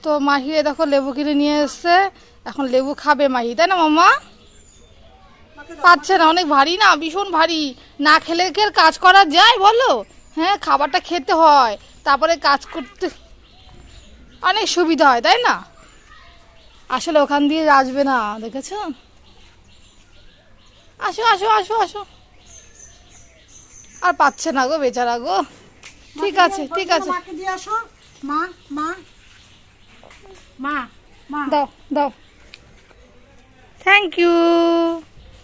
তো মাহি দেখো লেবু কিনে নিয়ে এসছে, এখন লেবু খাবে মাহি, তাই না মাম্মা? পাচ্ছে না, অনেক ভারী না, ভীষণ ভারী। না খেলে কি আর কাজ করা যায় বলো? হ্যাঁ, খাবারটা খেতে হয়, তারপরে কাজ করতে অনেক সুবিধা হয়, তাই না? আসলে ওখান দিয়ে আসবে না, দেখেছ? আসো আসো আসো আসো। আর পাচ্ছে না গো বেচারা গো। ঠিক আছে ঠিক আছে, দাও দাও, থ্যাংক ইউ,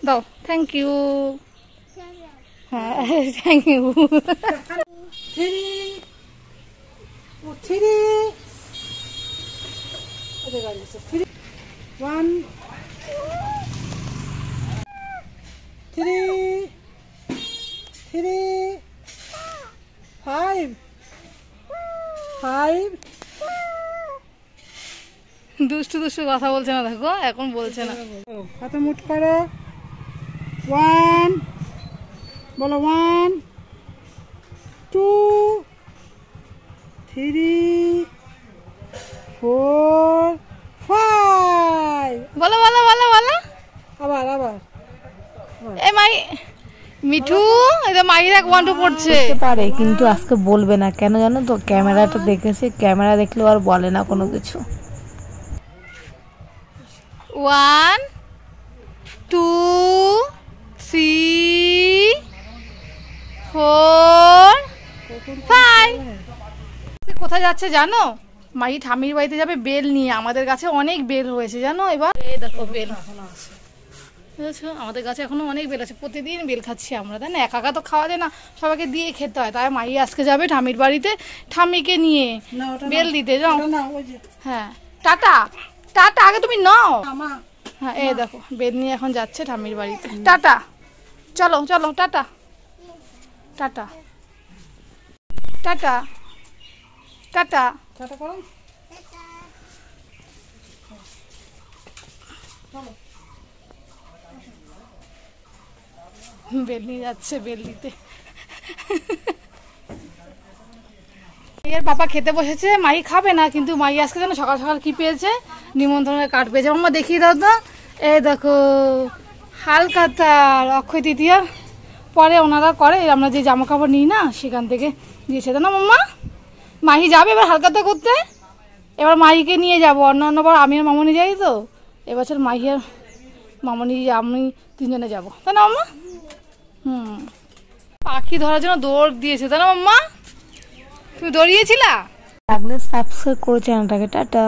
দাও থ্যাংক ইউ। হ্যাঁ thank you. One, three, five. দুষ্টু দুষ্টু কথা বলছে না, দেখো এখন বলছে না। হাতে মুঠ করো। ওয়ান বলো, 1 2 3 4 5। বলো বলো বলো বলো, আবার আবার এ মাই মিঠু, এটা মাইরা 1 2 পড়ছে পারে, কিন্তু আজকে বলবে না কেন জানো তো? ক্যামেরাটা দেখেছে, ক্যামেরা দেখলেও আর বলে না কোনো কিছু। 1 2 3 4 5। কোথায় যাচ্ছে জানো? মাই ঠামির বাড়িতে যাবে বেল নিয়ে। আমাদের গাছে অনেক বেল হয়েছে জানো এবার। এই দেখো বেল, বুঝেছো? আমাদের গাছে এখনো অনেক বেল আছে, প্রতিদিন বেল খাচ্ছি আমরা, তাই না? একা একা তো খাওয়া যায় না, সবাইকে দিয়ে খেতে হয়। তাই মাই আজকে যাবে ঠামির বাড়িতে ঠামিকে নিয়ে বেল দিতে। যাও, হ্যাঁ টাটা টাটা, আগে তুমি নাও। হ্যাঁ এই দেখো বেল নিয়ে এখন যাচ্ছে ঠামির বাড়িতে। টাটা, চলো চলো, tata tata tata tata. Tata করো। বেল নিয়ে যাচ্ছে বেল দিতে। এর পাপা খেতে বসেছে, মাই খাবে না, কিন্তু মাই আজকে যেন সকাল সকাল কি পেয়েছে, নিমন্ত্রণের কার্ড পেয়েছে। আমার দেখিয়ে দাও তো। এই দেখো হালকাতার অক্ষয় তৃতীয়া পরে ওনারা করে, আমরা যে জামা কাপড় নিই না সেখান থেকে দিয়েছে, তাই না মাম্মা? মাহি যাবে এবার হালকাতা করতে। এবার মাহিকে নিয়ে যাবো, অন্যবার আমি আর মামনি যাই তো, এবছর মাহি আর মামনি আমি 3 জনে যাবো, তাই না মাম্মা? পাখি ধরার জন্য দৌড় দিয়েছে, তাই না মাম্মা? তুমি দৌড়িয়েছিলা? লাগলে সাবস্ক্রাইব করো চ্যানেলটাকে। টাটা।